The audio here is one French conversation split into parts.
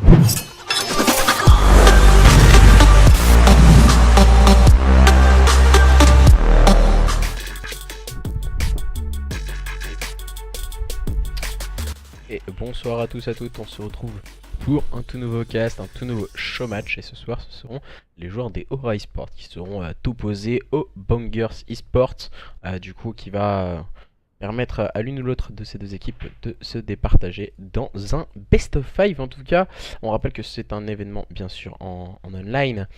Et bonsoir à tous et à toutes, on se retrouve pour un tout nouveau cast, un tout nouveau show match. Et ce soir ce seront les joueurs des Aura Esports qui seront opposés aux Bangers Esports, du coup qui va permettre à l'une ou l'autre de ces deux équipes de se départager dans un best of 5 en tout cas. On rappelle que c'est un événement bien sûr en online.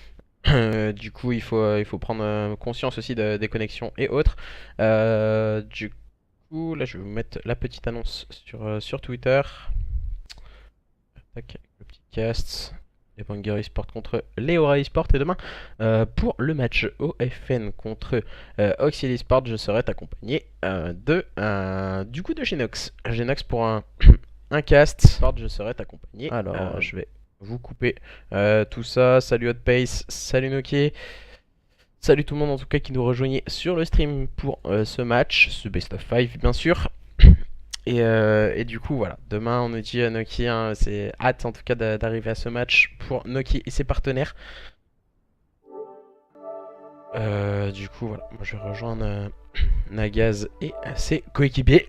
Du coup il faut prendre conscience aussi des connexions et autres. Du coup là je vais vous mettre la petite annonce sur Twitter. Tac, le petit cast. Les Bangers Esports contre les Aura Esports. Et demain, pour le match OFN contre Auxil Esports, je serai accompagné du coup de Genox. Genox pour un cast. Je serai accompagné. Alors, je vais vous couper tout ça. Salut Hotpace, salut Noki. Salut tout le monde en tout cas qui nous rejoignait sur le stream pour ce match, ce best of 5 bien sûr. Et du coup voilà, demain on nous dit Noki, hein, c'est hâte en tout cas d'arriver à ce match pour Noki et ses partenaires. Du coup voilà, moi je vais rejoindre Nagaz et ses coéquipiers.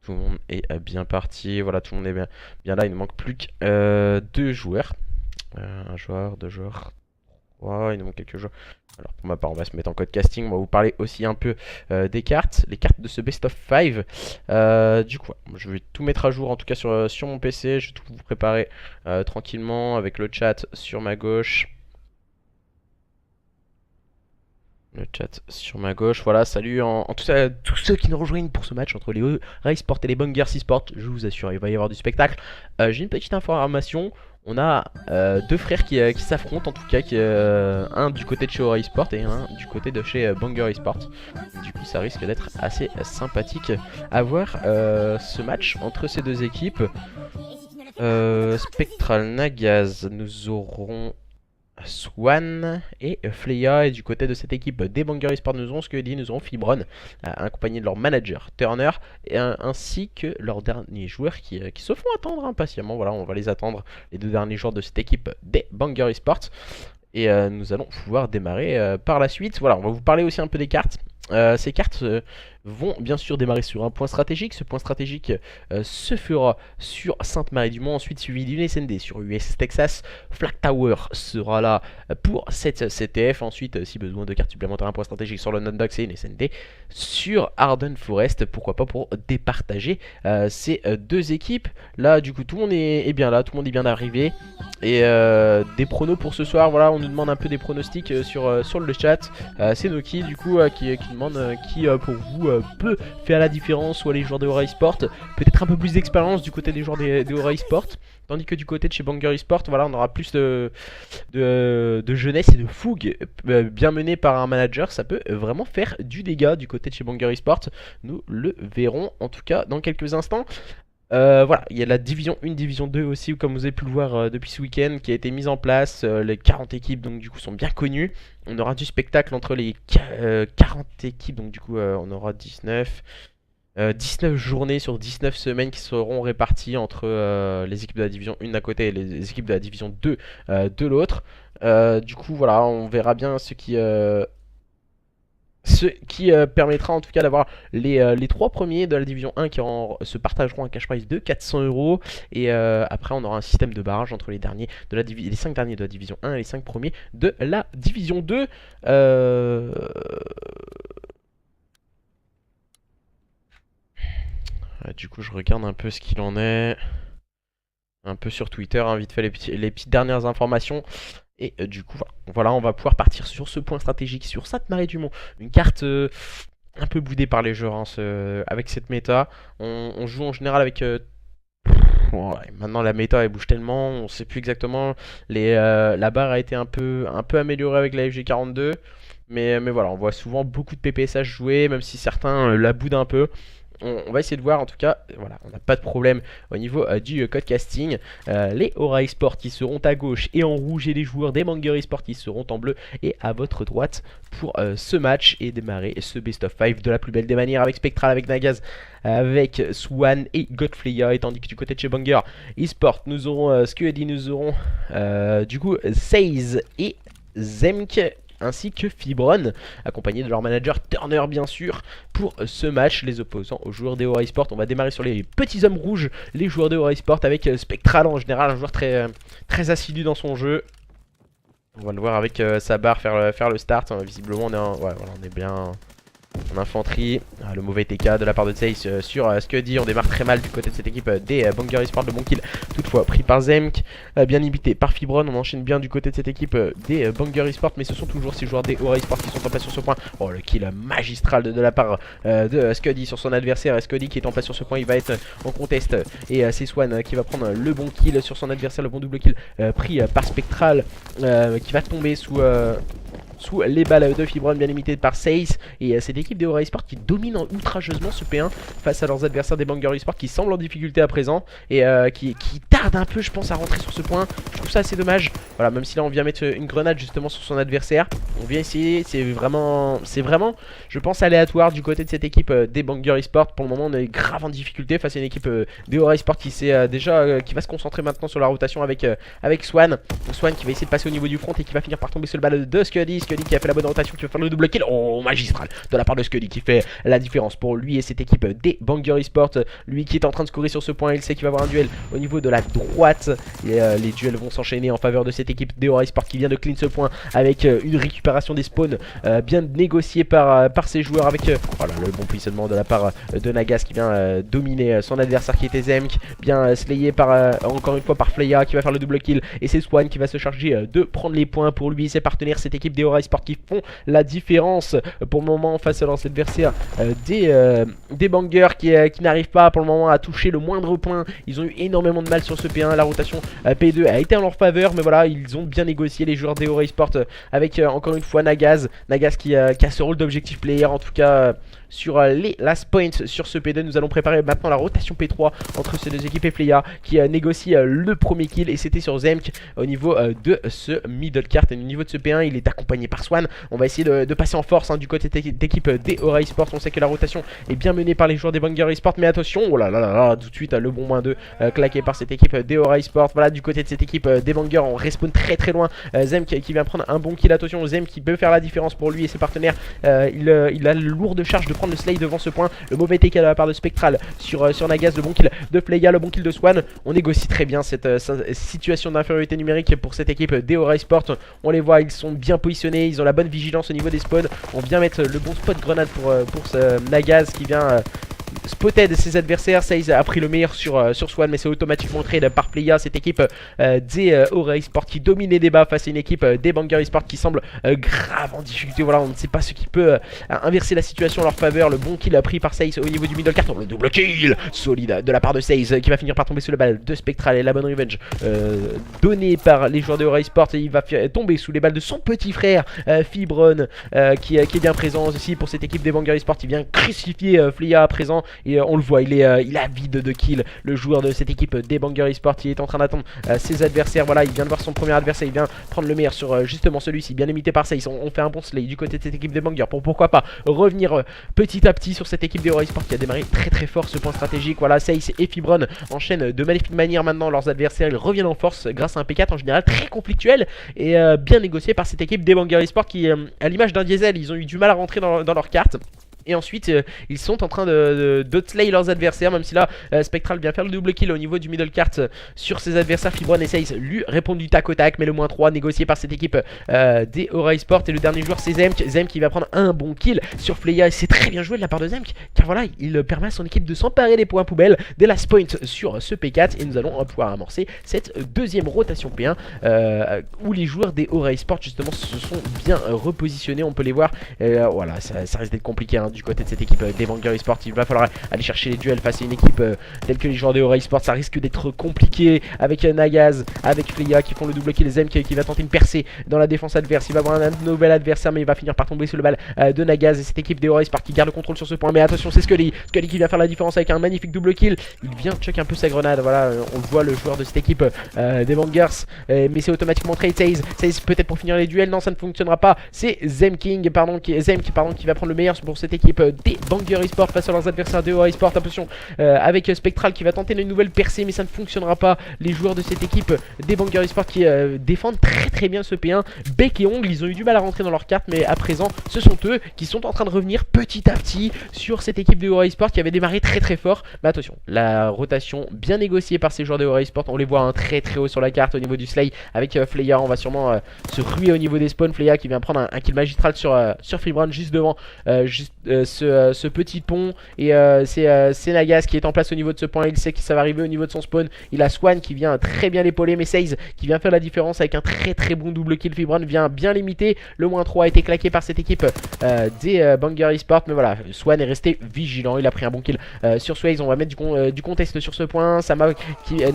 Tout le monde est bien parti, voilà, tout le monde est bien là, il ne manque plus que 2 joueurs. Un joueur, 2 joueurs, 3, il nous manque quelques joueurs. Alors pour ma part on va se mettre en code casting, on va vous parler aussi un peu des cartes, les cartes de ce best of 5. Du coup je vais tout mettre à jour en tout cas sur mon PC, je vais tout vous préparer tranquillement avec le chat sur ma gauche. Le chat sur ma gauche, voilà, salut en tout cas tous ceux qui nous rejoignent pour ce match entre les Aura Esports et les Bangers Esports, je vous assure il va y avoir du spectacle. J'ai une petite information. On a 2 frères qui s'affrontent en tout cas, un du côté de chez Aura Esports et un du côté de chez Banger Esports. Du coup ça risque d'être assez sympathique à voir ce match entre ces deux équipes. Spectral, Nagaz, nous aurons Swan et Fleya, et du côté de cette équipe des Banger Esports nous aurons Scully, nous aurons Fibron, accompagné de leur manager Turner, ainsi que leurs derniers joueurs qui se font attendre impatiemment. Voilà, on va les attendre, les 2 derniers joueurs de cette équipe des Banger Esports, et nous allons pouvoir démarrer par la suite. Voilà, on va vous parler aussi un peu des cartes. Ces cartes vont bien sûr démarrer sur un point stratégique. Ce point stratégique se fera sur Sainte-Marie-du-Mont, ensuite suivi d'une SND sur US Texas. Flag Tower sera là pour cette CTF. Ensuite, si besoin de cartes supplémentaires, un point stratégique sur le Nondox et une SND sur Arden Forest. Pourquoi pas pour départager ces 2 équipes. Là, du coup, tout le monde est bien là, tout le monde est bien arrivé. Et des pronos pour ce soir, voilà, on nous demande un peu des pronostics sur le chat. C'est Noki du coup qui demande qui pour vous peut faire la différence, soit les joueurs de Aura Esports, peut-être un peu plus d'expérience du côté des joueurs des Aura Esports, tandis que du côté de chez Banger Esports, voilà, on aura plus de jeunesse et de fougue bien menée par un manager. Ça peut vraiment faire du dégât du côté de chez Banger Esports. Nous le verrons en tout cas dans quelques instants. Voilà, il y a la division 1, division 2 aussi, comme vous avez pu le voir depuis ce week-end, qui a été mise en place. Les 40 équipes donc du coup sont bien connues. On aura du spectacle entre les 40 équipes, donc du coup on aura 19 journées sur 19 semaines qui seront réparties entre les équipes de la division 1 d'un côté et les équipes de la division 2 de l'autre. Du coup voilà, on verra bien ce qui permettra en tout cas d'avoir les 3 premiers de la division 1 qui se partageront un cash prize de 400 €. Et après on aura un système de barrage entre les 5 derniers de la division 1 et les 5 premiers de la division 2. Du coup je regarde un peu ce qu'il en est un peu sur Twitter, hein, vite fait les petites dernières informations. Et du coup voilà, on va pouvoir partir sur ce point stratégique sur Sainte-Marie-du-Mont. Une carte un peu boudée par les joueurs, hein, avec cette méta. On joue en général avec... ouais, maintenant la méta elle bouge tellement, on sait plus exactement. La barre a été un peu améliorée avec la FG42. Mais voilà, on voit souvent beaucoup de PPSH jouer, même si certains la boudent un peu. On va essayer de voir en tout cas, voilà, on n'a pas de problème au niveau du code casting. Les Aura Esport qui seront à gauche et en rouge et les joueurs des Banger Esport qui seront en bleu et à votre droite pour ce match et démarrer ce best of 5 de la plus belle des manières avec Spectral, avec Nagaz, avec Swan et Godfleya. Et tandis que du côté de chez Banger Esport nous aurons Skeudy, nous aurons du coup Seize et Zemk ainsi que Fibron, accompagnés de leur manager Turner bien sûr, pour ce match, les opposants aux joueurs des Aura Esport. On va démarrer sur les petits hommes rouges, les joueurs des Aura Esport, avec Spectral en général, un joueur très assidu dans son jeu. On va le voir avec sa barre faire le start. Visiblement on est bien en infanterie. Le mauvais TK de la part de Zeiss sur Skeudy. On démarre très mal du côté de cette équipe des Banger Esport. Le bon kill toutefois pris par Zemk, bien limité par Fibron. On enchaîne bien du côté de cette équipe des Banger Esport, mais ce sont toujours ces joueurs des Aura Esport qui sont en place sur ce point. Oh, le kill magistral de la part de Skeudy sur son adversaire. Skeudy qui est en place sur ce point, il va être en contest, et c'est Swan qui va prendre le bon kill sur son adversaire, le bon double kill pris par Spectral, qui va tomber sous les balles de Fibron, bien limitées par Seize. Et cette équipe des Aura Esport qui domine outrageusement ce P1 face à leurs adversaires des Banger Esport qui semblent en difficulté à présent et qui tardent un peu, je pense, à rentrer sur ce point. Je trouve ça assez dommage. Voilà, même si là on vient mettre une grenade justement sur son adversaire, on vient essayer. C'est vraiment, je pense, aléatoire du côté de cette équipe des Banger Esport. Pour le moment, on est grave en difficulté face à une équipe des Aura Esport qui sait déjà qui va se concentrer maintenant sur la rotation avec Swan. Swan qui va essayer de passer au niveau du front et qui va finir par tomber sur le balle de Skeudy. Skeudy qui a fait la bonne rotation, qui va faire le double kill. Oh, magistral de la part de Skeudy qui fait la différence pour lui et cette équipe des Banger Esport. Lui qui est en train de scorer sur ce point, il sait qu'il va avoir un duel au niveau de la droite. Et les duels vont s'enchaîner en faveur de cette équipe des Aura Esport qui vient de clean ce point avec une récupération des spawns bien négociée par ses joueurs, avec voilà, le bon positionnement de la part de Nagaz qui vient dominer son adversaire qui était Zemk, bien slayé par encore une fois par Fleya qui va faire le double kill, et c'est Swan qui va se charger de prendre les points pour lui et ses partenaires, cette équipe des Aura Esport qui font la différence pour le moment face à leurs adversaires des Bangers qui n'arrivent pas pour le moment à toucher le moindre point. Ils ont eu énormément de mal sur ce P1, la rotation P2 a été en leur faveur, mais voilà, ils ont bien négocié les joueurs des Aura Esport avec encore une fois Nagaz qui a ce rôle d'objectif player en tout cas sur les last points sur ce P2. Nous allons préparer maintenant la rotation P3 entre ces deux équipes et Fleya qui négocie le premier kill, et c'était sur Zemk au niveau de ce middle cart. Et au niveau de ce P1, il est accompagné par Swan. On va essayer de passer en force du côté d'équipe des Aura Esport. On sait que la rotation est bien menée par les joueurs des Banger Esport, mais attention, oh là là là, tout de suite le bon -2 claqué par cette équipe des Aura Esport. Voilà, du côté de cette équipe des Banger, on respawn très loin. Zemk qui vient prendre un bon kill, attention, Zemk qui peut faire la différence pour lui et ses partenaires. Il a le lourd de charge de prendre le slay devant ce point. Le mauvais TK de la part de Spectral sur Nagaz, le bon kill de Fleya, le bon kill de Swan. On négocie très bien cette situation d'infériorité numérique pour cette équipe des Aura Esport. On les voit, ils sont bien positionnés, ils ont la bonne vigilance au niveau des spawns. On vient mettre le bon spot grenade pour ce Nagaz qui vient spotted ses adversaires. Seize a pris le meilleur sur Swan, mais c'est automatiquement trade par Fleya, cette équipe des Aura Esport qui domine les débats face à une équipe des Banger Esport qui semble grave en difficulté. Voilà, on ne sait pas ce qui peut inverser la situation en leur faveur. Le bon kill pris par Seize au niveau du middle carton, le double kill solide de la part de Seize qui va finir par tomber sous le balle de Spectral, et la bonne revenge donnée par les joueurs de Aura Esport, et il va tomber sous les balles de son petit frère Fibron qui est bien présent aussi pour cette équipe des Banger Esport. Il vient crucifier Fleya à présent, et on le voit, il est avide de kill. Le joueur de cette équipe des Banger Esport, il est en train d'attendre ses adversaires. Voilà, il vient de voir son premier adversaire, il vient prendre le meilleur sur justement celui-ci, bien limité par ça. On fait un bon slay du côté de cette équipe des Banger pour pourquoi pas revenir petit à petit sur cette équipe des Aura Esport qui a démarré très fort ce point stratégique. Voilà, Seize et Fibron enchaînent de magnifique manière maintenant leurs adversaires. Ils reviennent en force grâce à un P4 en général très conflictuel et bien négocié par cette équipe des Banger Esport qui, à l'image d'un diesel, ils ont eu du mal à rentrer dans leur carte. Et ensuite ils sont en train de slay leurs adversaires, même si là Spectral vient faire le double kill au niveau du middle cart sur ses adversaires. Fibron et Seize lui répondent du tac au tac, mais le -3 négocié par cette équipe des Aura Esport. Et le dernier joueur c'est Zemk qui va prendre un bon kill sur Fleya, et c'est très bien joué de la part de Zemk, car voilà, il permet à son équipe de s'emparer des points poubelles des last points sur ce P4, et nous allons pouvoir amorcer cette deuxième rotation P1 où les joueurs des Aura Esport justement se sont bien repositionnés. On peut les voir, voilà, ça risque d'être compliqué du côté de cette équipe des Banger Esports. Il va falloir aller chercher les duels face à une équipe telle que les joueurs de Aura Esports. Ça risque d'être compliqué avec Nagaz, avec Fleya qui font le double kill. Zem qui va tenter une percée dans la défense adverse. Il va avoir un nouvel adversaire, mais il va finir par tomber sous le bal de Nagaz. Et cette équipe des Aura Esports qui garde le contrôle sur ce point. Mais attention, c'est Scully qui vient faire la différence avec un magnifique double kill. Il vient check un peu sa grenade. Voilà, on le voit, le joueur de cette équipe des Bangers. Mais c'est automatiquement trade Saze peut-être pour finir les duels. Non, ça ne fonctionnera pas. C'est Zem qui va prendre le meilleur pour cette équipe des Banger Esports face à leurs adversaires de Aura Esports. Attention, avec Spectral qui va tenter une nouvelle percée, mais ça ne fonctionnera pas. Les joueurs de cette équipe des Banger Esports qui défendent très bien ce P1. Bec et ongle, ils ont eu du mal à rentrer dans leur carte, mais à présent, ce sont eux qui sont en train de revenir petit à petit sur cette équipe de Aura Esports qui avait démarré très fort. Mais attention, la rotation bien négociée par ces joueurs de Aura Esports. On les voit très haut sur la carte au niveau du Slay avec Fleya. On va sûrement se ruer au niveau des spawns. Fleya qui vient prendre un kill magistral sur Fibron juste devant ce petit pont. Et c'est Nagaz qui est en place au niveau de ce point. Il sait que ça va arriver au niveau de son spawn. Il a Swan qui vient très bien l'épauler, mais Saze qui vient faire la différence avec un très bon double kill. Fibron vient bien limiter. Le -3 a été claqué par cette équipe des Banger Esports. Mais voilà, Swan est resté vigilant. Il a pris un bon kill sur Swaze. On va mettre du contest sur ce point.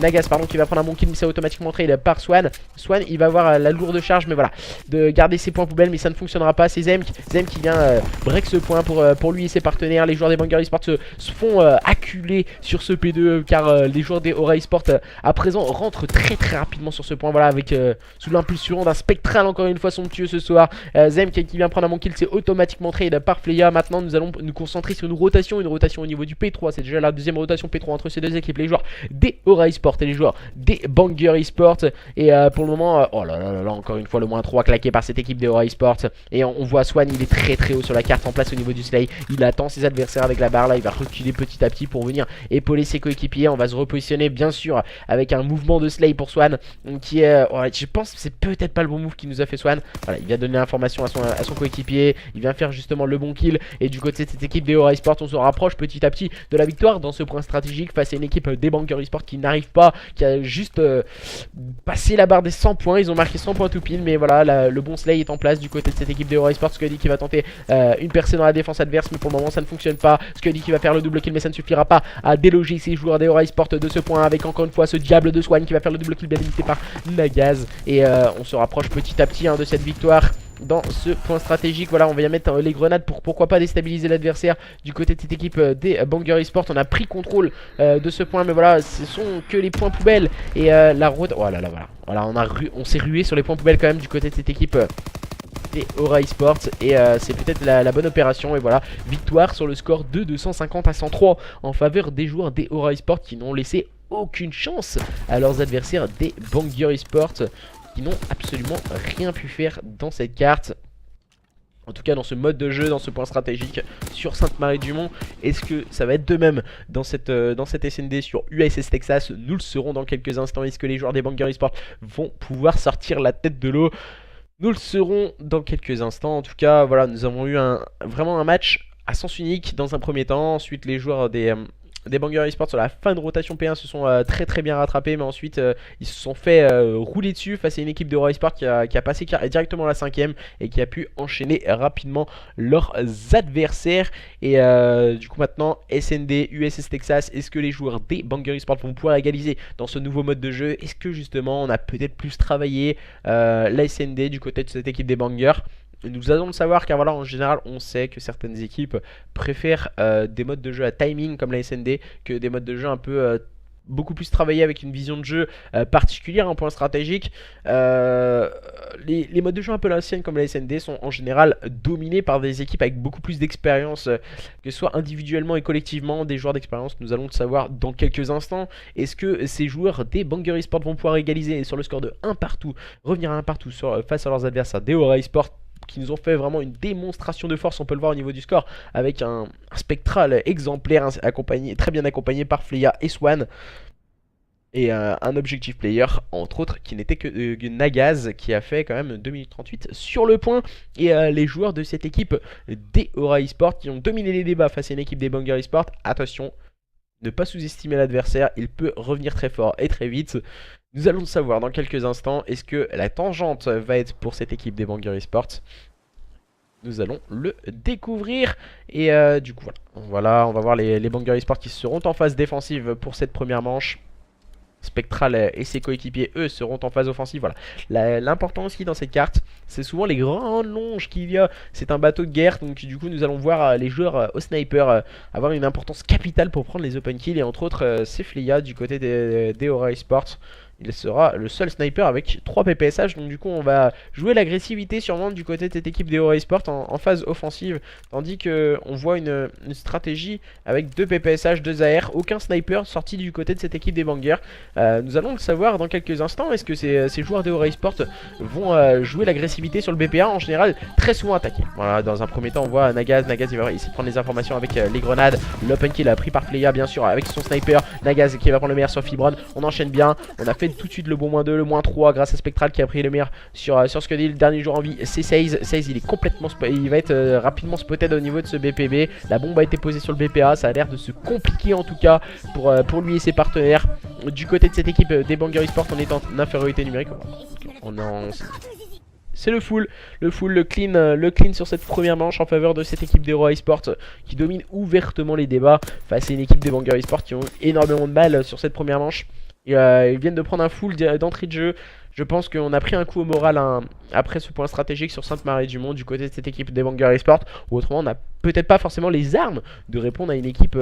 Nagaz qui va prendre un bon kill, mais c'est automatiquement trade par Swan. Swan il va avoir la lourde charge, mais voilà, de garder ses points poubelles, mais ça ne fonctionnera pas. C'est Zem qui vient break ce point pour lui et ses partenaires. Les joueurs des Banger Esports se font acculer sur ce P2 car les joueurs des Aura Esports à présent rentrent très rapidement sur ce point. Voilà, avec sous l'impulsion d'un Spectral encore une fois somptueux ce soir. Zem qui vient prendre un bon kill, c'est automatiquement trade par Fleya. Maintenant nous allons nous concentrer sur une rotation au niveau du P3. C'est déjà la deuxième rotation P3 entre ces deux équipes, les joueurs des Aura Esports et les joueurs des Banger Esports. Et pour le moment, oh là là, encore une fois le -3 claqué par cette équipe des Aura Esports. Et on voit Swan, il est très haut sur la carte, en place au niveau du Slay. Il attend ses adversaires avec la barre. Là il va reculer petit à petit pour venir épauler ses coéquipiers. On va se repositionner bien sûr avec un mouvement de Slay pour Swan qui est, je pense que c'est peut-être pas le bon move qui nous a fait Swan. Voilà, il vient donner l'information à son coéquipier. Il vient faire justement le bon kill. Et du côté de cette équipe des Aura Esports, on se rapproche petit à petit de la victoire dans ce point stratégique face à une équipe des Banger Esports qui n'arrive pas, qui a juste passé la barre des 100 points. Ils ont marqué 100 points tout pile, mais voilà, le bon Slay est en place du côté de cette équipe des Aura Esports. Scuddy qui va tenter une percée dans la défense adverse, mais pour le moment ça ne fonctionne pas. Scuddy qui va faire le double kill, mais ça ne suffira pas à déloger ces joueurs des Aura Esports de ce point, avec encore une fois ce diable de Swan qui va faire le double kill bien limité par Nagaz. Et on se rapproche petit à petit de cette victoire dans ce point stratégique. Voilà, on va y mettre les grenades pour pourquoi pas déstabiliser l'adversaire. Du côté de cette équipe des Banger Esports, on a pris contrôle de ce point, mais voilà, ce sont que les points poubelles. Et la route, oh là là, voilà, on s'est rué sur les points poubelles quand même du côté de cette équipe des Aura Esports. Et c'est peut-être la bonne opération. Et voilà, victoire sur le score de 250 à 103 en faveur des joueurs des Aura Esports qui n'ont laissé aucune chance à leurs adversaires des Banger Esports, qui n'ont absolument rien pu faire dans cette carte. En tout cas dans ce mode de jeu, dans ce point stratégique sur Sainte-Marie-du-Mont. Est-ce que ça va être de même dans cette SND sur USS Texas? Nous le saurons dans quelques instants. Est-ce que les joueurs des Banger Esports vont pouvoir sortir la tête de l'eau? Nous le saurons dans quelques instants. En tout cas, voilà, nous avons eu vraiment un match à sens unique dans un premier temps. Ensuite, les joueurs des Banger Esports sur la fin de rotation P1 se sont très bien rattrapés, mais ensuite ils se sont fait rouler dessus face à une équipe de Aura Esports qui a passé directement à la 5ème et qui a pu enchaîner rapidement leurs adversaires. Et du coup maintenant SND, USS Texas, est-ce que les joueurs des Banger Esports vont pouvoir égaliser dans ce nouveau mode de jeu? Est-ce que justement on a peut-être plus travaillé la SND du côté de cette équipe des Bangers? Nous allons le savoir car voilà, en général on sait que certaines équipes préfèrent des modes de jeu à timing comme la SND que des modes de jeu un peu beaucoup plus travaillés avec une vision de jeu particulière, un point stratégique. Les modes de jeu un peu l'ancienne comme la SND sont en général dominés par des équipes avec beaucoup plus d'expérience, que ce soit individuellement et collectivement, des joueurs d'expérience. Nous allons le savoir dans quelques instants. Est-ce que ces joueurs des Banger Esports vont pouvoir égaliser sur le score de 1 partout, revenir à 1 partout face à leurs adversaires des Aura Esports, qui nous ont fait vraiment une démonstration de force? On peut le voir au niveau du score avec un Spectral exemplaire très bien accompagné par Fleya et Swan, et un objectif player entre autres qui n'était que Nagaz, qui a fait quand même 2 minutes 38 sur le point. Et les joueurs de cette équipe des Aura Esports qui ont dominé les débats face à une équipe des Banger Esports. Attention, ne pas sous-estimer l'adversaire, il peut revenir très fort et très vite. Nous allons le savoir dans quelques instants. Est-ce que la tangente va être pour cette équipe des Banger Esports? Nous allons le découvrir. Et du coup, voilà. On va voir les Bangers Esports qui seront en phase défensive pour cette première manche. Spectral et ses coéquipiers, eux, seront en phase offensive. Voilà. L'important aussi dans cette carte, c'est souvent les grandes longes qu'il y a. C'est un bateau de guerre, donc du coup, nous allons voir les joueurs au sniper avoir une importance capitale pour prendre les open kills. Et entre autres, c'est Fleya du côté des Aura Esports. Il sera le seul sniper avec 3 PPSH. Donc du coup on va jouer l'agressivité sûrement du côté de cette équipe des Aura Esports en phase offensive. Tandis qu'on voit une stratégie avec 2 PPSH, 2 AR. Aucun sniper sorti du côté de cette équipe des Bangers. Nous allons le savoir dans quelques instants. Est-ce que ces joueurs des Aura Esports vont jouer l'agressivité sur le BPA? En général très souvent attaqué. Voilà, dans un premier temps on voit Nagaz il va essayer de prendre les informations avec les grenades. L'open kill pris par Fleya bien sûr avec son sniper. Nagaz qui va prendre le meilleur sur Fibron. On enchaîne bien. On a fait tout de suite le bon -2, le -3 grâce à Spectral qui a pris le meilleur sur Scuddy. Le dernier joueur en vie c'est Seize. Seize il est complètement il va être rapidement spotted au niveau de ce BPB. La bombe a été posée sur le BPA. Ça a l'air de se compliquer en tout cas pour lui et ses partenaires. Du côté de cette équipe des Bangers Esports, on est en infériorité numérique. C'est le full, le clean sur cette première manche en faveur de cette équipe des Aura Esports qui domine ouvertement les débats face à une équipe des Bangers Esports qui ont énormément de mal sur cette première manche. Et, ils viennent de prendre un full d'entrée de jeu. Je pense qu'on a pris un coup au moral après ce point stratégique sur Sainte-Marie-du-Mont du côté de cette équipe des Bangers Esports. Ou autrement, on n'a peut-être pas forcément les armes de répondre à une équipe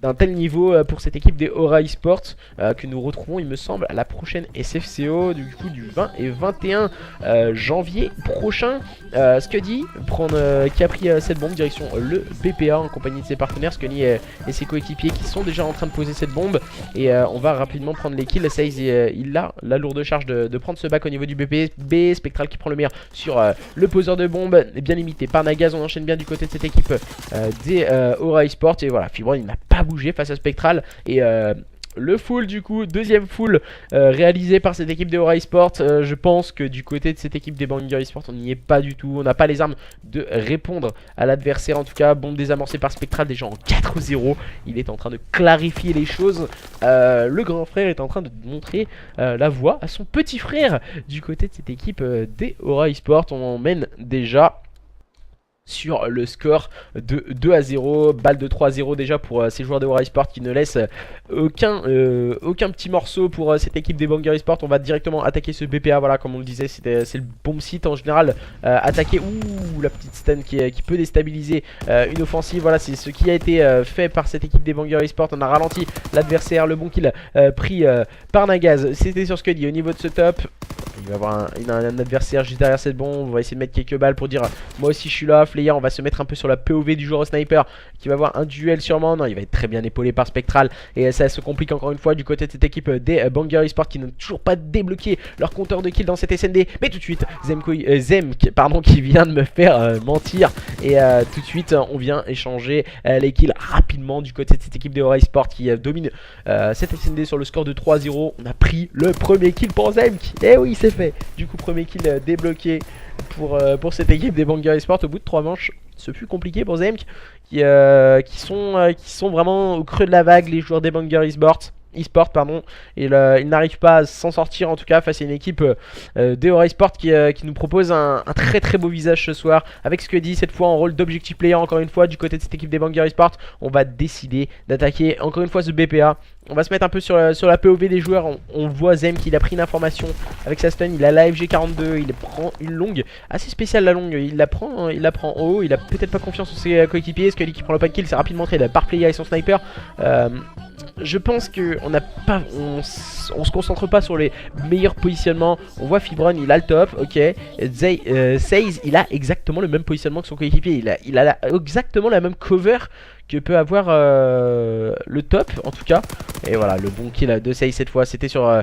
d'un tel niveau pour cette équipe des Aura Esports que nous retrouvons, il me semble, à la prochaine SFCO du coup du 20 et 21 janvier prochain. Scuddy qui a pris cette bombe direction le BPA en compagnie de ses partenaires, Scuddy et ses coéquipiers qui sont déjà en train de poser cette bombe. Et on va rapidement prendre les kills. Seize il a la lourde charge de prendre ce back au niveau du BPB. Spectral qui prend le meilleur sur le poseur de bombe, bien limité par Nagaz. On enchaîne bien du côté de cette équipe des Aura Esports. Et voilà, Fibron il n'a pas bougé face à Spectral. Et le full du coup, deuxième full réalisé par cette équipe des Aura Esports. Je pense que du côté de cette équipe des Bangers Esports on n'y est pas du tout. On n'a pas les armes de répondre à l'adversaire. En tout cas, bombe désamorcée par Spectral déjà en 4-0. Il est en train de clarifier les choses. Le grand frère est en train de montrer la voie à son petit frère du côté de cette équipe des Aura Esports. On mène déjà sur le score de 2-0, balle de 3-0 déjà pour ces joueurs de Aura Esports qui ne laissent aucun petit morceau pour cette équipe des Bangers Esports. On va directement attaquer ce BPA, voilà, comme on le disait, c'est le bon site en général. Attaquer, la petite stun qui peut déstabiliser une offensive. Voilà, c'est ce qui a été fait par cette équipe des Bangers Esports. On a ralenti l'adversaire, le bon kill pris par Nagaz. C'était sur Scuddy au niveau de ce top. Il va y avoir un adversaire juste derrière cette bombe. On va essayer de mettre quelques balles pour dire moi aussi je suis là. Fleya, on va se mettre un peu sur la POV du joueur au sniper qui va avoir un duel sûrement. Non, il va être très bien épaulé par Spectral. Et ça se complique encore une fois du côté de cette équipe des Bangers Esports qui n'ont toujours pas débloqué leur compteur de kills dans cette SND. Mais tout de suite, Zem qui vient de me faire mentir. Et tout de suite, on vient échanger les kills rapidement du côté de cette équipe des Aura Esports qui domine cette SND sur le score de 3-0. On a pris le premier kill pour Zemk. Et oui, c'est fait. Du coup, premier kill débloqué pour cette équipe des Bangers Esports au bout de 3 manches. Ce fut compliqué pour Zemk qui sont vraiment au creux de la vague, les joueurs des Bangers Esports pardon. Et ils n'arrivent pas à s'en sortir en tout cas face à une équipe des Aura Esports qui nous propose un très très beau visage ce soir avec Scuddy cette fois en rôle d'objectif player. Encore une fois du côté de cette équipe des Bangers Esports on va décider d'attaquer encore une fois ce BPA. On va se mettre un peu sur la POV des joueurs. On voit Zem qu'il a pris une information avec sa stun. Il a la FG42. Il prend une longue assez spéciale, la longue. Il la prend en haut. Il a peut-être pas confiance en ses coéquipiers. Scuddy qui prend le pack kill. C'est rapidement trade par Fleya et son sniper. Je pense qu'on se concentre pas sur les meilleurs positionnements. On voit Fibron, il a le top, ok. Seize, il a exactement le même positionnement que son coéquipier. Il a exactement la même cover que peut avoir le top en tout cas. Et voilà, le bon kill de Seize cette fois, c'était sur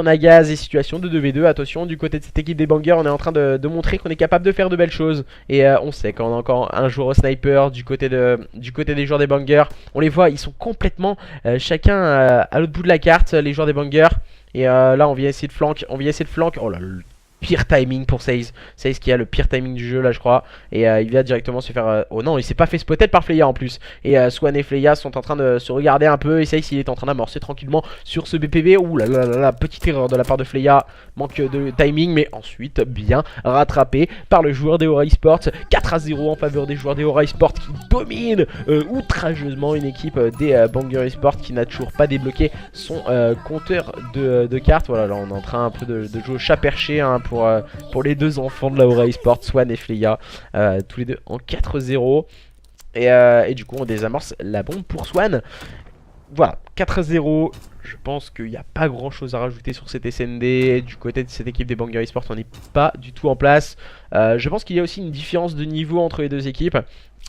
Nagaz et situation de 2v2. Attention, du côté de cette équipe des Bangers, on est en train de montrer qu'on est capable de faire de belles choses. Et on sait qu'on a encore un joueur au sniper du côté des joueurs des Bangers. On les voit, ils sont complètement chacun à l'autre bout de la carte, les joueurs des Bangers. Et là, on vient essayer de flank. Oh là, pire timing pour Seize. Seize qui a le pire timing du jeu là je crois. Et il va directement se faire... Oh non, il s'est pas fait spotter par Fleya en plus. Et Swan et Fleya sont en train de se regarder un peu. Et Seize il est en train d'amorcer tranquillement sur ce BPB. Ouh là là là là, petite erreur de la part de Fleya. Manque de timing mais ensuite bien rattrapé par le joueur des Aura Esports. 4-0 en faveur des joueurs des Aura Esports qui dominent outrageusement une équipe des Banger Esports qui n'a toujours pas débloqué son compteur de cartes. Voilà, là on est en train un peu de jouer au chat perché hein, pour les deux enfants de la Aura Esports, Swan et Fleya, tous les deux en 4-0. Et du coup on désamorce la bombe pour Swan. Voilà, 4-0. Je pense qu'il n'y a pas grand chose à rajouter sur cette SND. Du côté de cette équipe des Banger Esports, on n'est pas du tout en place. Je pense qu'il y a aussi une différence de niveau entre les deux équipes.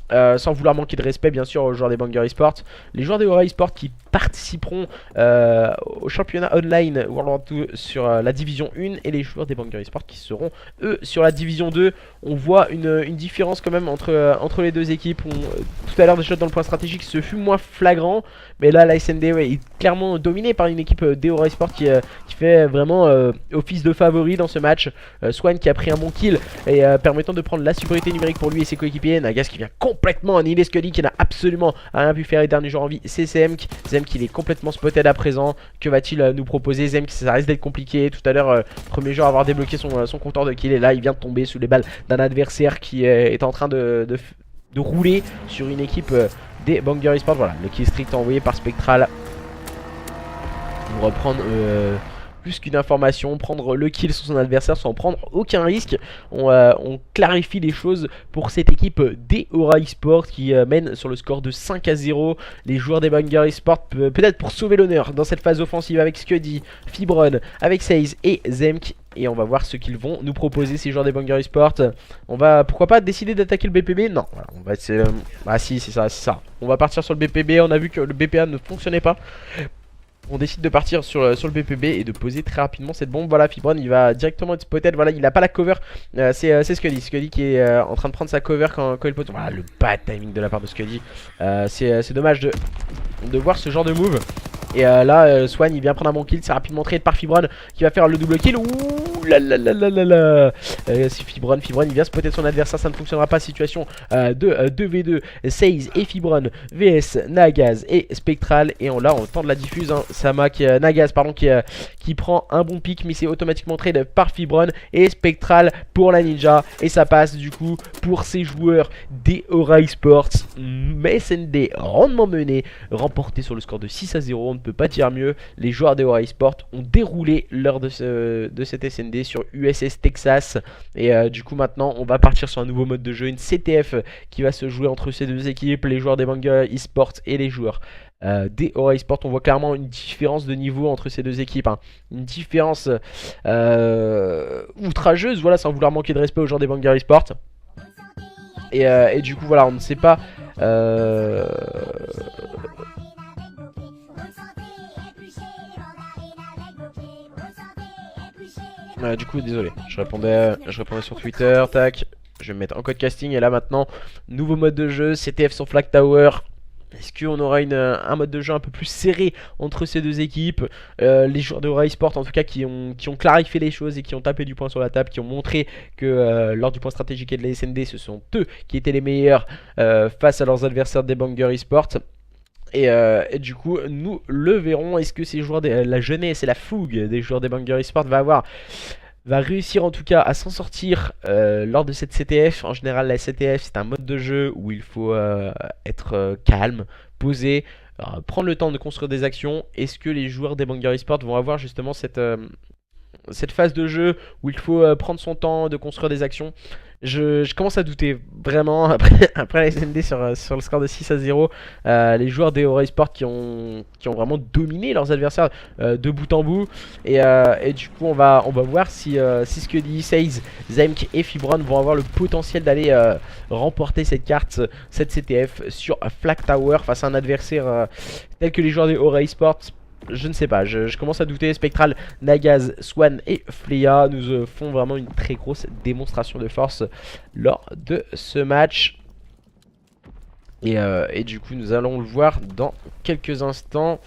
Sans vouloir manquer de respect bien sûr aux joueurs des Banger Esports. Les joueurs des Aura Esports qui participeront au championnat online World War 2 sur la division 1 et les joueurs des Banger Esports qui seront eux sur la division 2. On voit une différence quand même entre les deux équipes. Tout à l'heure déjà dans le point stratégique ce fut moins flagrant, mais là la SND ouais, est clairement dominée par une équipe des Aura Esports qui fait vraiment office de favori dans ce match. Swan qui a pris un bon kill et permettant de prendre la supériorité numérique pour lui et ses coéquipiers. Nagas qui vient complètement annihiler Scully qui n'a absolument rien pu faire. Et dernier joueur en vie c'est Zemk. Zemk il est complètement spotted à présent. Que va-t-il nous proposer? Zemk ça risque d'être compliqué. Tout à l'heure premier joueur à avoir débloqué son compteur de kill. Et là il vient de tomber sous les balles d'un adversaire qui est en train de rouler sur une équipe des Banger Esports. Voilà le kill strict envoyé par Spectral pour reprendre plus qu'une information, prendre le kill sur son adversaire sans prendre aucun risque. On clarifie les choses pour cette équipe des Aura Esports qui mène sur le score de 5-0. Les joueurs des Banger Esports, peut-être pour sauver l'honneur dans cette phase offensive avec Scuddy, Fibron, avec Seize et Zemk. Et on va voir ce qu'ils vont nous proposer ces joueurs des Banger Esports. On va pourquoi pas décider d'attaquer le BPB. Non, voilà, on va ah si c'est ça. On va partir sur le BPB, on a vu que le BPA ne fonctionnait pas. On décide de partir sur le BPB et de poser très rapidement cette bombe. Voilà, Fibron il va directement être spotted. Voilà, il n'a pas la cover. C'est Scuddy. Scuddy qui est en train de prendre sa cover quand il pose. Voilà, le bad timing de la part de Scuddy. C'est dommage de voir ce genre de move. Et là, Swan il vient prendre un bon kill. C'est rapidement trade par Fibron qui va faire le double kill. Ouh là là là là là là. C'est Fibron il vient spotter son adversaire. Ça ne fonctionnera pas. Situation de 2v2. Seize et Fibron vs Nagaz et Spectral. Et là on tente la diffuse. Hein. Nagaz pardon qui prend un bon pick mais c'est automatiquement trade par Fibron et Spectral pour la ninja et ça passe du coup pour ces joueurs des Aura Esports. SND rondement mené, remporté sur le score de 6-0, on ne peut pas dire mieux. Les joueurs des Aura Esports ont déroulé lors de cette SND sur USS Texas et du coup maintenant on va partir sur un nouveau mode de jeu, une CTF qui va se jouer entre ces deux équipes, les joueurs des Banger Esports et les joueurs des Aura Esports. On voit clairement une différence de niveau entre ces deux équipes, hein. Une différence outrageuse, voilà, sans vouloir manquer de respect aux joueurs des Banger Esports. Et du coup voilà, on ne sait pas du coup désolé, je répondais sur Twitter, tac. Je vais me mettre en code casting et là maintenant nouveau mode de jeu, CTF sur Flag Tower. Est-ce qu'on aura un mode de jeu un peu plus serré entre ces deux équipes? Les joueurs de Aura Esports en tout cas qui ont clarifié les choses et qui ont tapé du poing sur la table, qui ont montré que lors du point stratégique et de la SND ce sont eux qui étaient les meilleurs face à leurs adversaires des Banger Esports. Et du coup nous le verrons. Est-ce que ces joueurs la jeunesse et la fougue des joueurs des Banger Esports va réussir en tout cas à s'en sortir lors de cette CTF. En général la CTF c'est un mode de jeu où il faut être calme, posé, prendre le temps de construire des actions. Est-ce que les joueurs des Banger Esports vont avoir justement cette phase de jeu où il faut prendre son temps de construire des actions? Je commence à douter vraiment après la SND sur le score de 6-0. Les joueurs des Aura Esports qui ont vraiment dominé leurs adversaires de bout en bout. Et du coup on va voir si Scuddy, Seize, Zemk et Fibron vont avoir le potentiel d'aller remporter cette carte, cette CTF sur Flag Tower face à un adversaire tel que les joueurs des Aura Esports. Je ne sais pas, je commence à douter. Spectral, Nagaz, Swan et Fleya nous font vraiment une très grosse démonstration de force lors de ce match. Et du coup nous allons le voir dans quelques instants.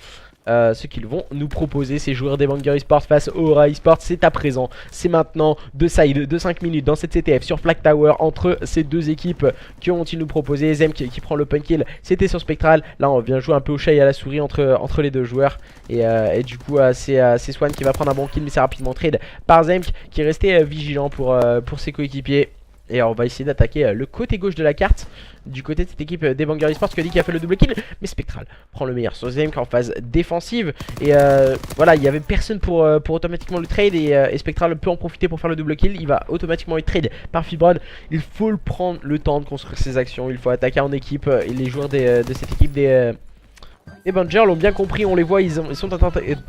ce qu'ils vont nous proposer ces joueurs des Banger Esports face au Aura Esports. C'est à présent, c'est maintenant, de side de 5 minutes dans cette CTF sur Flag Tower entre ces deux équipes. Que vont-ils nous proposer? Zem qui prend l'open kill, c'était sur Spectral. Là on vient jouer un peu au chat et à la souris entre les deux joueurs. Et du coup c'est Swan qui va prendre un bon kill, mais c'est rapidement trade par Zem qui est resté vigilant pour ses coéquipiers. Et on va essayer d'attaquer le côté gauche de la carte. Du côté de cette équipe des Banger Esports, que dit qui a fait le double kill. Mais Spectral prend le meilleur sur Zemk en phase défensive. Et voilà, il n'y avait personne pour automatiquement le trade. Et Spectral peut en profiter pour faire le double kill. Il va automatiquement être trade par Fibron. Il faut prendre le temps de construire ses actions. Il faut attaquer en équipe. Et les joueurs de cette équipe les Bangers l'ont bien compris, on les voit, ils sont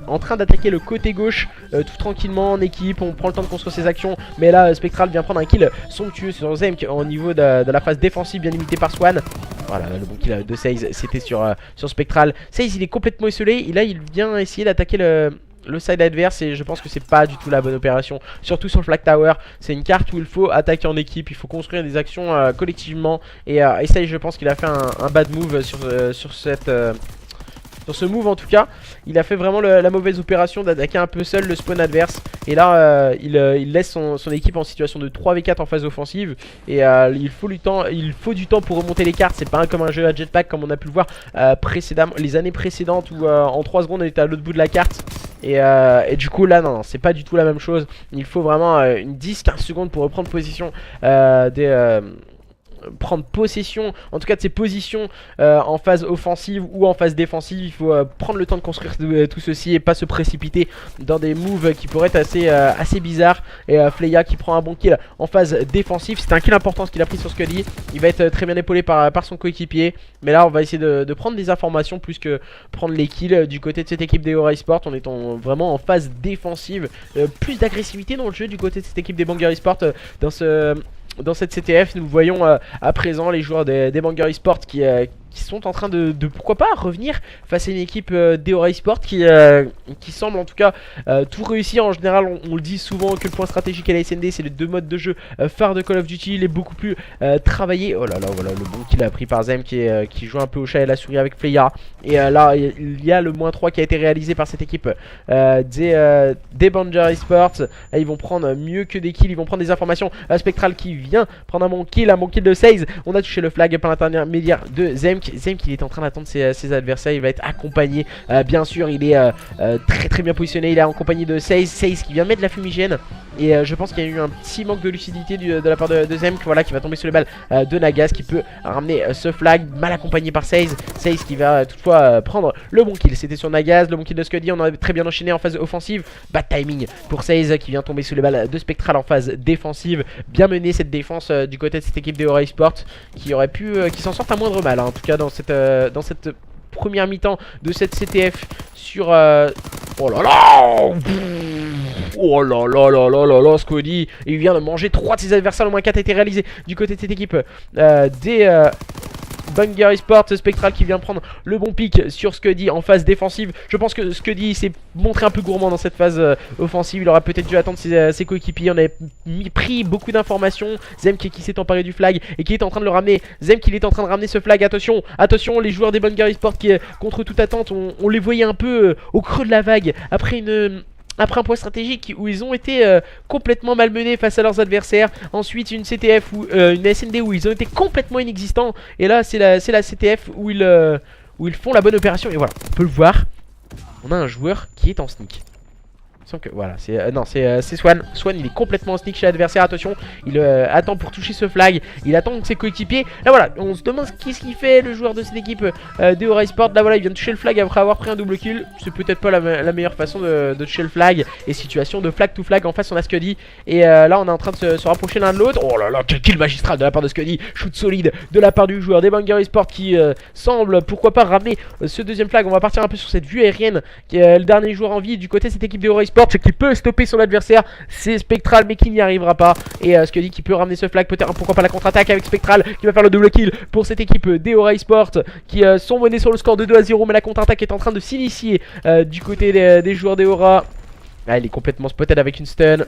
en train d'attaquer le côté gauche tout tranquillement en équipe. On prend le temps de construire ses actions. Mais là Spectral vient prendre un kill somptueux sur Zemk au niveau de la phase défensive, bien limitée par Swan. Voilà, le bon kill de Seize, c'était sur Spectral. Seize il est complètement isolé, et là il vient essayer d'attaquer le side adverse, et je pense que c'est pas du tout la bonne opération. Surtout sur le Flag Tower, c'est une carte où il faut attaquer en équipe, il faut construire des actions collectivement. Et Seize, je pense qu'il a fait un bad move sur ce move. En tout cas, il a fait vraiment la mauvaise opération d'attaquer un peu seul le spawn adverse. Et là il laisse son équipe en situation de 3v4 en phase offensive. Et il faut du temps pour remonter les cartes. C'est pas comme un jeu à jetpack comme on a pu le voir précédemment, les années précédentes, où en 3 secondes on était à l'autre bout de la carte. Et du coup là non, c'est pas du tout la même chose. Il faut vraiment une 10-15 secondes pour reprendre position prendre possession en tout cas de ses positions en phase offensive ou en phase défensive. Il faut prendre le temps de construire tout ceci et pas se précipiter dans des moves qui pourraient être assez bizarres. Et Fleya qui prend un bon kill en phase défensive, c'est un kill important ce qu'il a pris sur Scully. Il va être très bien épaulé par son coéquipier. Mais là on va essayer de prendre des informations plus que prendre les kills du côté de cette équipe des Aura Esports. On est vraiment en phase défensive, plus d'agressivité dans le jeu du côté de cette équipe des Banger Esports dans cette CTF. Nous voyons à présent les joueurs des Banger Esports qui sont en train de pourquoi pas revenir face à une équipe des Aura Esports qui semble en tout cas tout réussir. En général on le dit souvent que le point stratégique à la SND, c'est les deux modes de jeu phares de Call of Duty. Il est beaucoup plus travaillé. Oh là là, voilà le bon qu'il a pris par Zem qui joue un peu au chat et à la souris avec Fleya. Et là il y a le -3 qui a été réalisé par cette équipe des Banger Esports. Là ils vont prendre mieux que des kills, ils vont prendre des informations. Spectral qui vient prendre un bon kill de Seize. On a touché le flag par l'intermédiaire de Zemk. Zemk il est en train d'attendre ses adversaires. Il va être accompagné, bien sûr il est très bien positionné. Il est en compagnie de Seize qui vient mettre la fumigène. Et je pense qu'il y a eu un petit manque de lucidité de la part de Zemk, voilà, qui va tomber sur les balles de Nagas, qui peut ramener ce flag, mal accompagné par Seize qui va toutefois prendre le bon kill. C'était sur Nagas, le bon kill de Scuddy. On a très bien enchaîné en phase offensive. Bad timing pour Seize qui vient tomber sous les balles de Spectral en phase défensive. Bien mené cette défense du côté de cette équipe des Aura Esports qui aurait pu, qui s'en sortent à moindre mal, hein, en tout cas dans cette première mi-temps de cette CTF sur oh là là, oh là là là là là là, Scuddy, il vient de manger 3 de ses adversaires. Le -4 a été réalisé du côté de cette équipe des Banger Esports. Spectral qui vient prendre le bon pic sur Scuddy en phase défensive. Je pense que Scuddy s'est montré un peu gourmand dans cette phase offensive. Il aurait peut-être dû attendre ses coéquipiers. On avait pris beaucoup d'informations. Zem qui s'est emparé du flag et qui est en train de le ramener. Zem qui est en train de ramener ce flag. Attention, attention, les joueurs des Banger Esports qui, contre toute attente, on les voyait un peu au creux de la vague après un point stratégique où ils ont été complètement malmenés face à leurs adversaires. Ensuite une CTF ou une SND où ils ont été complètement inexistants. Et là c'est la CTF où ils font la bonne opération. Et voilà, on peut le voir, on a un joueur qui est en sneak. Que, voilà, c'est Swan. Swan il est complètement en sneak chez l'adversaire. Attention, il attend pour toucher ce flag. Il attend que ses coéquipiers. Là voilà, on se demande qu'est-ce qu'il fait le joueur de cette équipe des Aura Esports. Là voilà, il vient de toucher le flag après avoir pris un double kill. C'est peut-être pas la meilleure façon de toucher le flag. Et situation de flag to flag en face on a Scuddy. Et là on est en train de se rapprocher l'un de l'autre. Oh là là, quel kill magistral de la part de Scuddy. Shoot solide de la part du joueur des Banger Esports qui semble pourquoi pas ramener ce deuxième flag. On va partir un peu sur cette vue aérienne qui est le dernier joueur en vie du côté de cette équipe des Aura Esports qui peut stopper son adversaire. C'est Spectral mais qui n'y arrivera pas. Et Scuddy qui peut ramener ce flag, peut-être pourquoi pas la contre-attaque avec Spectral qui va faire le double kill pour cette équipe des Aura Esports qui sont menés sur le score de 2-0. Mais la contre-attaque est en train de s'initier du côté des joueurs des Aura. Ah, il est complètement spotted avec une stun.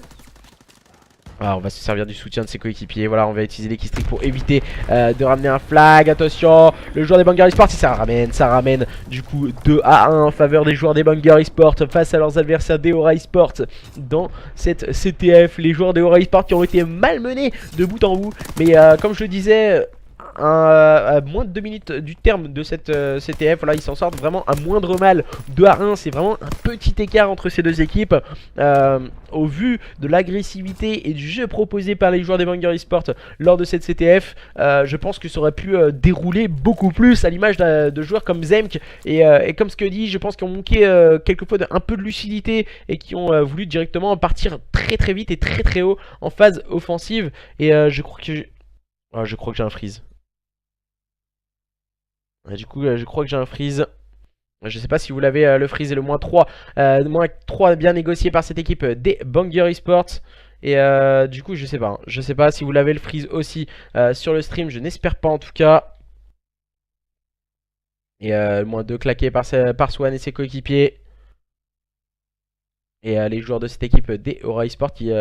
on va se servir du soutien de ses coéquipiers. Voilà, on va utiliser les keystricks pour éviter de ramener un flag. Attention, le joueur des Bangers Esports, ça ramène du coup 2 à 1 en faveur des joueurs des Bangers Esports face à leurs adversaires des Aura Esports dans cette CTF. Les joueurs des Aura Esports qui ont été malmenés de bout en bout, mais comme je le disais, à moins de 2 minutes du terme de cette CTF, voilà, ils s'en sortent vraiment à moindre mal. 2 à 1, c'est vraiment un petit écart entre ces deux équipes. Au vu de l'agressivité et du jeu proposé par les joueurs des Bangers Esports lors de cette CTF, je pense que ça aurait pu dérouler beaucoup plus à l'image de joueurs comme Zemk et comme Scuddy. Je pense qu'ils ont manqué quelquefois un peu de lucidité et qui ont voulu directement partir très vite et très haut en phase offensive. Et je crois que j'ai un freeze. Du coup, je crois que j'ai un freeze. Je sais pas si vous l'avez, le freeze et le moins 3. Moins 3 bien négocié par cette équipe des Bangers Esports. Et du coup, je sais pas. Je sais pas si vous l'avez le freeze aussi sur le stream. Je n'espère pas en tout cas. Et moins 2 claqué par Swan et ses coéquipiers. Et les joueurs de cette équipe des Aura Esports qui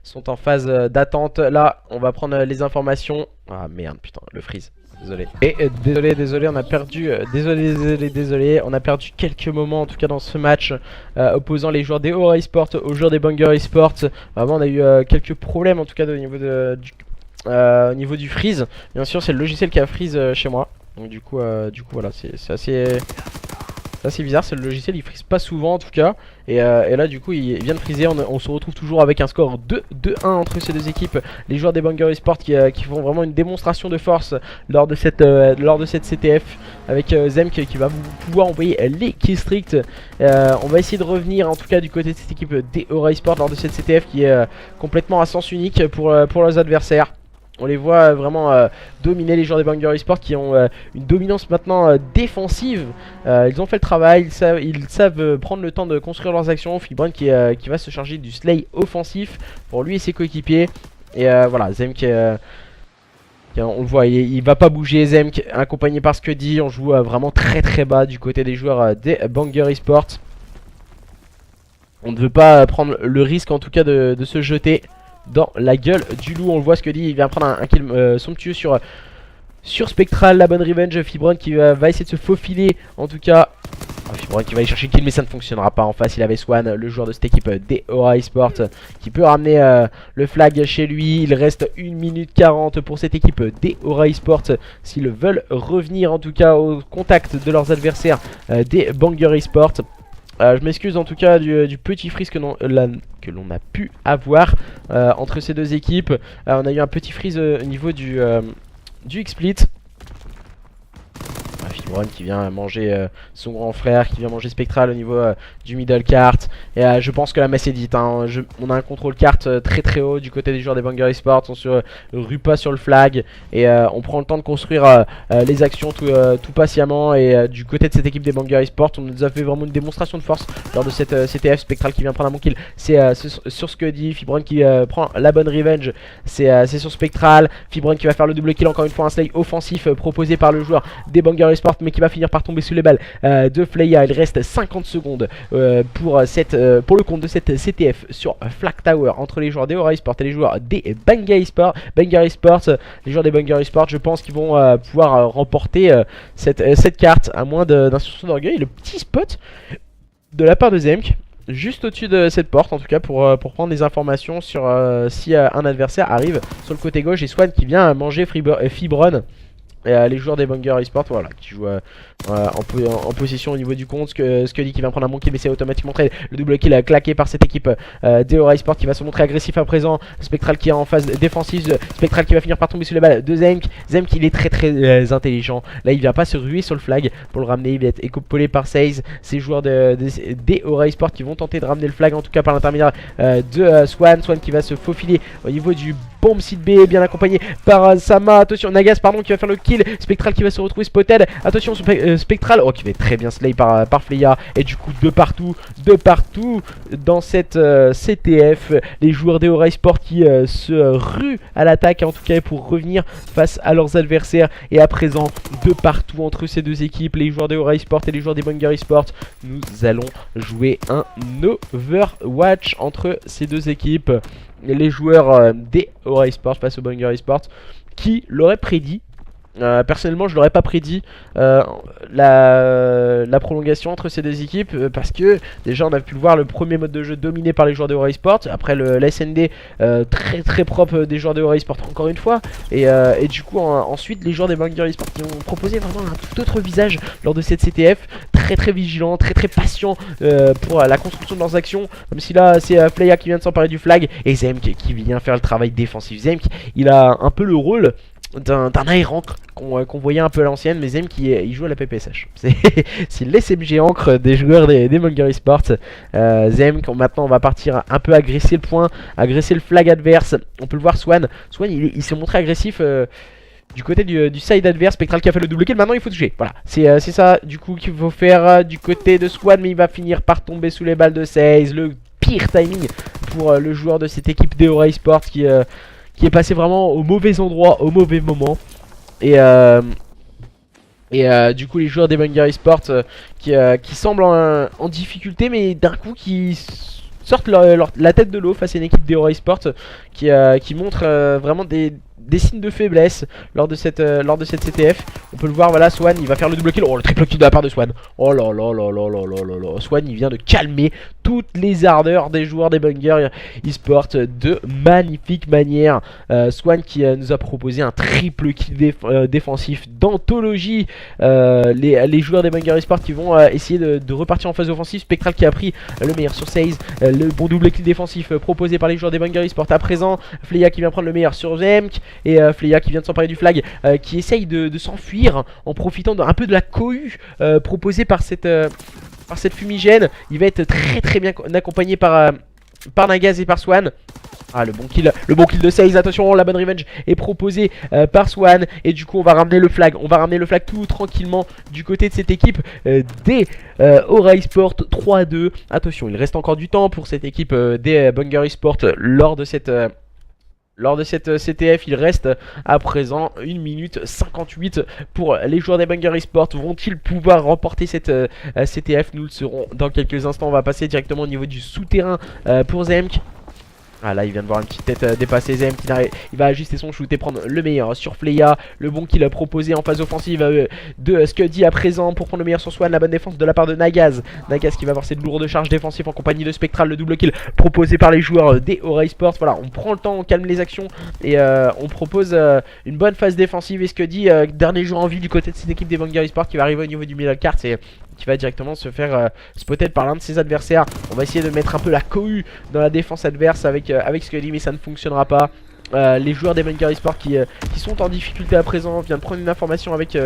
sont en phase d'attente. Là, on va prendre les informations. Ah merde, putain, le freeze. Désolé. Et désolé, on a perdu. Désolé, on a perdu quelques moments en tout cas dans ce match opposant les joueurs des Aura Esports aux joueurs des Bangers Esports. Vraiment, on a eu quelques problèmes en tout cas au niveau du freeze. Bien sûr, c'est le logiciel qui a freeze chez moi. Donc du coup voilà, c'est assez bizarre, c'est le logiciel, il freeze pas souvent en tout cas. Et là du coup il vient de freezer, on se retrouve toujours avec un score 2-1 entre ces deux équipes. Les joueurs des Bangers Esports qui font vraiment une démonstration de force lors de cette CTF. Avec Zemk qui va pouvoir envoyer les keystricks. On va essayer de revenir en tout cas du côté de cette équipe des Aura Esports lors de cette CTF qui est complètement à sens unique pour leurs adversaires. On les voit vraiment dominer les joueurs des Bangers Esports qui ont une dominance maintenant défensive. Ils ont fait le travail, ils savent prendre le temps de construire leurs actions. Fibron qui va se charger du slay offensif pour lui et ses coéquipiers. Et voilà, Zemk, on le voit, il va pas bouger. Zemk accompagné par Scuddy. On joue vraiment très bas du côté des joueurs des Bangers Esports. On ne veut pas prendre le risque en tout cas de se jeter dans la gueule du loup. On le voit, Scuddy, il vient prendre un kill somptueux sur Spectral. La bonne revenge. Fibron qui va essayer de se faufiler en tout cas. Fibron qui va aller chercher le kill, mais ça ne fonctionnera pas. En face il avait Swan, le joueur de cette équipe des Aura Esports, qui peut ramener le flag chez lui. Il reste 1 minute 40 pour cette équipe des Aura Esports s'ils veulent revenir en tout cas au contact de leurs adversaires des Bangers Esports. Je m'excuse en tout cas du petit freeze que l'on a pu avoir entre ces deux équipes. On a eu un petit freeze au niveau du X-Split. Fibron qui vient manger son grand frère, qui vient manger Spectral au niveau du middle cart. Et je pense que la messe est dite, hein. On a un contrôle carte très haut du côté des joueurs des Bangers Esports. On se rue pas sur le flag et on prend le temps de construire les actions tout patiemment. Et du côté de cette équipe des Bangers Esports, on nous a fait vraiment une démonstration de force lors de cette CTF. Spectral qui vient prendre un bon kill, c'est sur Scuddy. Fibron qui prend la bonne revenge, c'est sur Spectral. Fibron qui va faire le double kill, encore une fois un slay offensif proposé par le joueur des Bangers Esports, mais qui va finir par tomber sous les balles de Fleya. Il reste 50 secondes pour le compte de cette CTF sur Flag Tower entre les joueurs des Aura Esports et les joueurs des Bangers Esports. Les joueurs des Bangers Esports, je pense qu'ils vont pouvoir remporter cette carte à moins d'un sursaut d'orgueil. Le petit spot de la part de Zemk juste au-dessus de cette porte en tout cas pour prendre des informations sur si un adversaire arrive sur le côté gauche. Et Swan qui vient manger Fibron. Et les joueurs des Bangers Esports, voilà, qui jouent en position au niveau du compte. Scuddy qui va prendre un bon kill, mais c'est automatiquement très le double kill claqué par cette équipe des Aura Esports qui va se montrer agressif à présent. Spectral qui est en phase défensive. Spectral qui va finir par tomber sous les balles de Zemk. Zemk il est très intelligent. Là il vient pas se ruer sur le flag pour le ramener. Il va être épaulé par Seize. Ces joueurs des Aura Esports qui vont tenter de ramener le flag en tout cas par l'intermédiaire de Swan. Swan qui va se faufiler au niveau du bombe site B, bien accompagné par Sama. Attention, Nagas pardon qui va faire le kill. Spectral qui va se retrouver spotted. Attention, Spectral qui va être très bien slay par Fleya. Et du coup de partout dans cette CTF. Les joueurs des Aura Esports qui se ruent à l'attaque en tout cas pour revenir face à leurs adversaires. Et à présent de partout entre ces deux équipes, les joueurs des Aura Esports et les joueurs des Bangers Esports, nous allons jouer un Overwatch entre ces deux équipes. les joueurs des Aura Esports face au Banger Esports. Qui l'aurait prédit? Personnellement, je l'aurais pas prédit la prolongation entre ces deux équipes parce que déjà on a pu le voir, le premier mode de jeu dominé par les joueurs de Aura Esports, après la SND très très propre des joueurs de Aura Esports encore une fois, et du coup ensuite les joueurs des Banger Esports qui ont proposé vraiment un tout autre visage lors de cette CTF, très très vigilant, très très patient pour la construction de leurs actions, même si là c'est Fleya qui vient de s'emparer du flag et Zemk qui vient faire le travail défensif. Zemk il a un peu le rôle d'un aérancre qu'on voyait un peu à l'ancienne, mais Zem qui il joue à la PPSH. C'est l'SMG encre des joueurs des Banger Esports. Zem, maintenant on va partir un peu agresser le point, agresser le flag adverse. On peut le voir, Swan il s'est montré agressif du côté du side adverse. Spectral qui a fait le double kill, maintenant il faut toucher. Voilà, c'est ça du coup qu'il faut faire du côté de Swan, mais il va finir par tomber sous les balles de Seize. Le pire timing pour le joueur de cette équipe des Aura Esports qui est passé vraiment au mauvais endroit, au mauvais moment. Et du coup les joueurs des Banger Esports qui semblent en difficulté, mais d'un coup qui sortent la tête de l'eau face à une équipe des Aura Esports qui montre vraiment des signes de faiblesse lors de cette CTF. On peut le voir, voilà, Swan il va faire le double kill. Oh, le triple kill de la part de Swan. Oh là là là là là là là là. Swan il vient de calmer toutes les ardeurs des joueurs des Banger Esports de magnifique manière. Swan qui nous a proposé un triple kill défensif d'anthologie. Les joueurs des Banger Esports qui vont essayer de repartir en phase offensive. Spectral qui a pris le meilleur sur Seize. Le bon double kill défensif proposé par les joueurs des Banger Esports à présent. Fleya qui vient prendre le meilleur sur Zemk. Et Fleya qui vient de s'emparer du flag, qui essaye de s'enfuir en profitant un peu de la cohue proposée par cette fumigène. Il va être très très bien accompagné par Nagaz et par Swan. Ah, le bon kill de Seize, attention, la bonne revenge est proposée par Swan. Et du coup on va ramener le flag, tout tranquillement du côté de cette équipe des Aura Esports 3-2. Attention, il reste encore du temps pour cette équipe des Banger Esports lors de cette CTF. Il reste à présent 1 minute 58 pour les joueurs des Banger Esports. Vont-ils pouvoir remporter cette CTF? Nous le saurons dans quelques instants. On va passer directement au niveau du souterrain pour Zemk. Ah là il vient de voir une petite tête dépasser Zem il va ajuster son shoot et prendre le meilleur sur Fleya. Le bon qu'il a proposé en phase offensive de Scuddy à présent pour prendre le meilleur sur Swan. La bonne défense de la part de Nagaz. Nagaz qui va avoir cette lourde charge défensive en compagnie de Spectral. Le double kill proposé par les joueurs des Aura Esports. Voilà, on prend le temps, on calme les actions et on propose une bonne phase défensive. Et Scuddy, dernier joueur en vie du côté de cette équipe des Banger Esports qui va arriver au niveau du middle card, c'est qui va directement se faire spotter par l'un de ses adversaires. On va essayer de mettre un peu la cohue dans la défense adverse avec Scully, mais ça ne fonctionnera pas. Les joueurs des Banger Esports qui sont en difficulté à présent. Viennent de prendre une information avec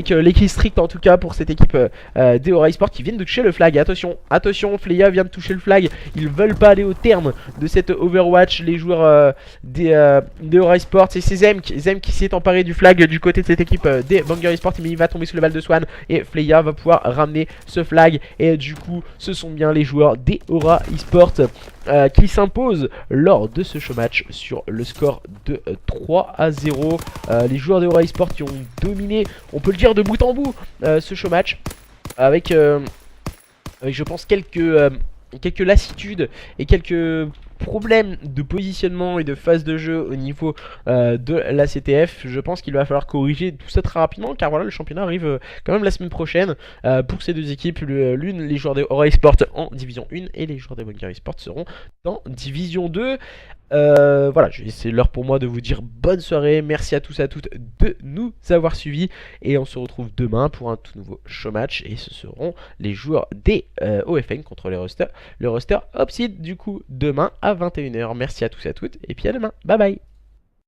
l'équipe strict en tout cas pour cette équipe des Aura Esports qui viennent de toucher le flag. Attention, attention, Fleya vient de toucher le flag. Ils veulent pas aller au terme de cette Overwatch, les joueurs des Aura Esports. Et c'est Zem qui s'est emparé du flag du côté de cette équipe des Banger Esports, mais il va tomber sous le balle de Swan et Fleya va pouvoir ramener ce flag. Et du coup ce sont bien les joueurs des Aura Esports qui s'imposent lors de ce showmatch sur le score de 3-0. Les joueurs des Aura Esports qui ont dominé, on peut le dire de bout en bout, ce showmatch avec je pense quelques lassitudes et quelques problèmes de positionnement et de phase de jeu au niveau de la CTF. Je pense qu'il va falloir corriger tout ça très rapidement, car voilà, le championnat arrive quand même la semaine prochaine pour ces deux équipes. Les joueurs des Aura Esports en division 1 et les joueurs des Banger Esports seront dans division 2. Voilà, c'est l'heure pour moi de vous dire bonne soirée. Merci à tous et à toutes de nous avoir suivis. Et on se retrouve demain pour un tout nouveau showmatch. Et ce seront les joueurs des OFN contre le roster Obsid. Du coup, demain à 21 h. Merci à tous et à toutes. Et puis à demain. Bye bye.